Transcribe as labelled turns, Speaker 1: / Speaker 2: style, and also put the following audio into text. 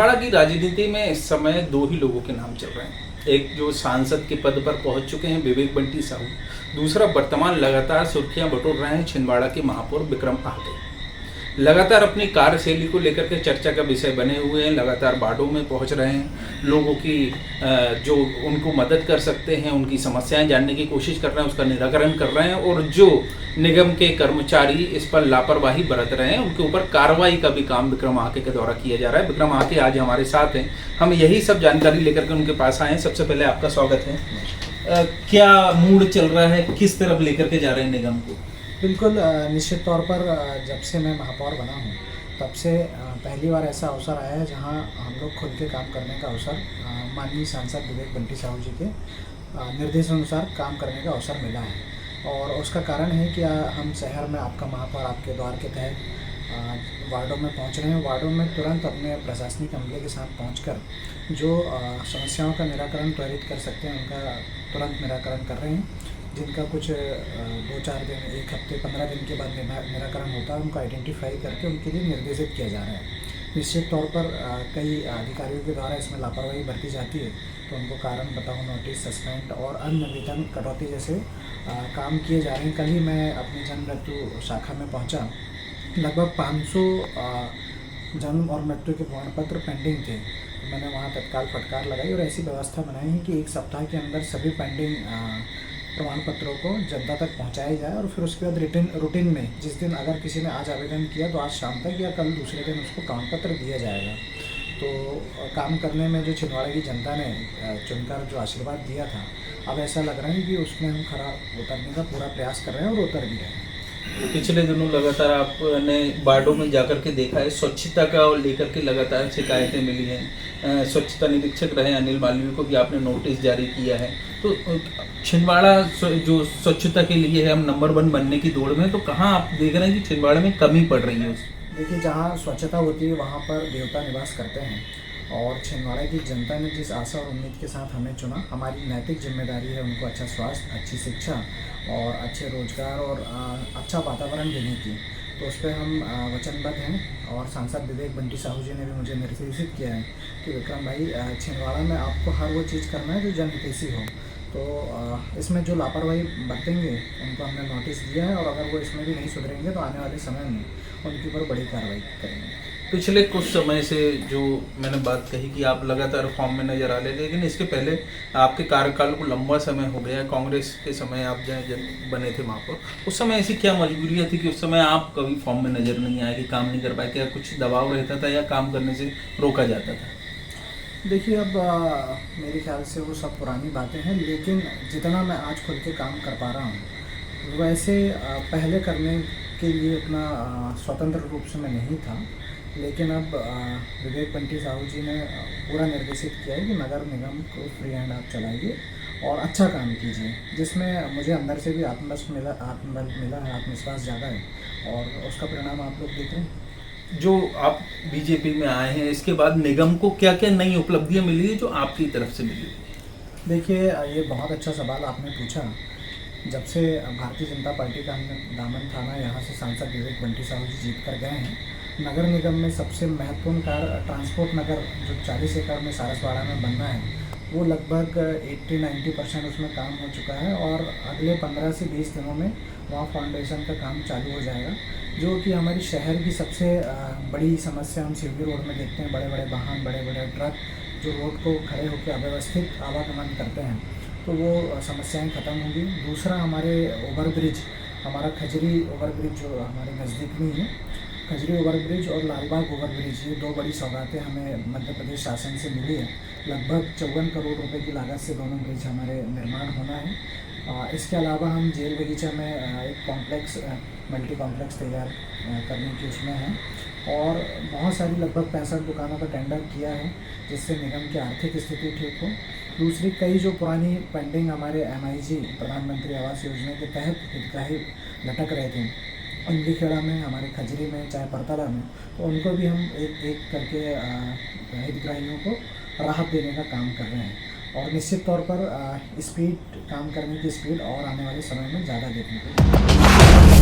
Speaker 1: छिंदवाड़ा की राजनीति में इस समय दो ही लोगों के नाम चल रहे हैं। एक जो सांसद के पद पर पहुंच चुके हैं विवेक बंटी साहू, दूसरा वर्तमान लगातार सुर्खियां बटोर रहे हैं छिंदवाड़ा के महापौर विक्रम आहटे। लगातार अपनी कार्यशैली को लेकर के चर्चा का विषय बने हुए हैं, लगातार वार्डों में पहुंच रहे हैं, लोगों की जो उनको मदद कर सकते हैं उनकी समस्याएं जानने की कोशिश कर रहे हैं, उसका निराकरण कर रहे हैं, और जो निगम के कर्मचारी इस पर लापरवाही बरत रहे हैं उनके ऊपर कार्रवाई का भी काम विक्रम आहटे के द्वारा किया जा रहा है। विक्रम आहटे आज हमारे साथ हैं, हम यही सब जानकारी लेकर के उनके पास आए हैं। सबसे पहले आपका स्वागत है। क्या मूड चल रहा है, किस तरफ लेकर के जा रहे हैं निगम को?
Speaker 2: बिल्कुल निश्चित तौर पर जब से मैं महापौर बना हूँ तब से पहली बार ऐसा अवसर आया है जहाँ हम लोग खुल के काम करने का अवसर माननीय सांसद विवेक बंटी साहू जी के निर्देशानुसार काम करने का अवसर मिला है। और उसका कारण है कि हम शहर में आपका महापौर आपके द्वार के तहत वार्डों में पहुँच रहे हैं। वार्डों में तुरंत अपने प्रशासनिक अमले के साथ पहुँचकर जो समस्याओं का निराकरण त्वरित कर सकते हैं उनका तुरंत निराकरण कर रहे हैं। जिनका कुछ 2-4 दिन, 1 हफ्ते, 15 दिन के बाद निराकरण होता है उनको आइडेंटिफाई करके उनके लिए निर्देशित किया जा रहा है। निश्चित तौर पर कई अधिकारियों के द्वारा इसमें लापरवाही बरती जाती है तो उनको कारण बताओ नोटिस, सस्पेंड और अन्य वेतन कटौती जैसे काम किए जा रहे हैं। कल ही मैं अपनी जन्म मृत्यु शाखा में पहुंचा, लगभग 500 जन्म और मृत्यु के प्रमाण पत्र पेंडिंग थे। तो मैंने वहाँ तत्काल फटकार लगाई और ऐसी व्यवस्था बनाई है कि 1 सप्ताह के अंदर सभी पेंडिंग प्रमाण पत्रों को जनता तक पहुंचाया जाए और फिर उसके बाद रूटीन में जिस दिन अगर किसी ने आज आवेदन किया तो आज शाम तक या कल दूसरे दिन उसको प्रमाण पत्र दिया जाएगा। तो काम करने में जो छिंदवाड़ा की जनता ने चुनकर जो आशीर्वाद दिया था, अब ऐसा लग रहा है कि उसमें हम खरा उतरने का पूरा प्रयास कर रहे हैं और उतर भी रहे हैं।
Speaker 1: पिछले दिनों लगातार आपने वार्डों में जाकर के देखा है, स्वच्छता का लेकर के लगातार शिकायतें मिली हैं। स्वच्छता निरीक्षक रहे अनिल मालवीय को भी आपने नोटिस जारी किया है। तो छिंदवाड़ा जो स्वच्छता के लिए है, हम नंबर 1 बनने की दौड़ में, तो कहाँ आप देख रहे हैं कि छिंदवाड़ा में कमी पड़ रही है?
Speaker 2: देखिए, जहाँ स्वच्छता होती है वहाँ पर देवता निवास करते हैं और छिंदवाड़ा की जनता ने जिस आशा और उम्मीद के साथ हमें चुना, हमारी नैतिक जिम्मेदारी है उनको अच्छा स्वास्थ्य, अच्छी शिक्षा और अच्छे रोजगार और अच्छा वातावरण देने की। तो उस पर हम वचनबद्ध हैं और सांसद विवेक बंटी साहू जी ने भी मुझे निर्देशित किया है कि विक्रम भाई, छिंदवाड़ा में आपको हर वो चीज़ करना है जो जनहितैषी हो। तो इसमें जो लापरवाही बरतेंगे उनको हमने नोटिस दिया है और अगर वो इसमें भी नहीं सुधरेंगे तो आने वाले समय में उनके ऊपर बड़ी कार्रवाई करेंगे।
Speaker 1: पिछले कुछ समय से जो मैंने बात कही कि आप लगातार फॉर्म में नजर आ रहे, लेकिन इसके पहले आपके कार्यकाल को लंबा समय हो गया। कांग्रेस के समय आप जब बने थे महापौर, उस समय ऐसी क्या मजबूरियाँ थी कि उस समय आप कभी फॉर्म में नजर नहीं आए, कि काम नहीं कर पाए? क्या कुछ दबाव रहता था या काम करने से रोका जाता था?
Speaker 2: देखिए, अब मेरे ख्याल से वो सब पुरानी बातें हैं, लेकिन जितना मैं आज खुल के काम कर पा रहा हूँ वैसे पहले करने के लिए उतना स्वतंत्र रूप से मैं नहीं था। लेकिन अब विवेक बंटी साहू जी ने पूरा निर्देशित किया है कि नगर निगम को फ्री हैंड आप चलाइए और अच्छा काम कीजिए, जिसमें मुझे अंदर से भी आत्मबल मिला है, आत्मविश्वास ज़्यादा है और उसका परिणाम आप लोग देख रहे हैं।
Speaker 1: जो आप बीजेपी में आए हैं, इसके बाद निगम को क्या क्या नई उपलब्धियां मिली है जो आपकी तरफ से मिली?
Speaker 2: देखिए, ये बहुत अच्छा सवाल आपने पूछा। जब से भारतीय जनता पार्टी का हमने दामन थाना यहाँ से सांसद विवेक बंटी साहू जी जीत कर गए हैं, नगर निगम में सबसे महत्वपूर्ण कार्य ट्रांसपोर्ट नगर जो 40 एकड़ में सारसवाड़ा में बनना है, वो लगभग 80-90% उसमें काम हो चुका है और अगले 15 से 20 दिनों में वहाँ फाउंडेशन का काम चालू हो जाएगा। जो कि हमारी शहर की सबसे बड़ी समस्या हम सीवी रोड में देखते हैं, बड़े बड़े वाहन, बड़े बड़े ट्रक जो रोड को खड़े होकर अव्यवस्थित आवागमन करते हैं, तो वो समस्याएं खत्म होंगी। दूसरा, हमारे ओवरब्रिज, हमारा खजरी ओवरब्रिज जो हमारे नज़दीक में है, खजरी ओवरब्रिज और लालबाग ओवरब्रिज, ये 2 बड़ी सौगातें हमें मध्य प्रदेश शासन से मिली है। लगभग 54 करोड़ रुपए की लागत से दोनों ब्रिज हमारे निर्माण होना है। इसके अलावा हम जेल बगीचा में एक कॉम्प्लेक्स, मल्टी कॉम्प्लेक्स तैयार करने की उसमें है और बहुत सारी लगभग 65 दुकानों का टेंडर किया है जिससे निगम की आर्थिक स्थिति ठीक हो। दूसरी, कई जो पुरानी पेंडिंग हमारे MIG प्रधानमंत्री आवास योजना के तहत हितग्राही लटक रहे थे, इंदीखेड़ा में, हमारे खजरी में, चाहे परतला में, तो उनको भी हम एक एक करके हितग्राहियों को राहत देने का काम कर रहे हैं। और निश्चित तौर पर स्पीड, काम करने की स्पीड और आने वाले समय में ज़्यादा देखने को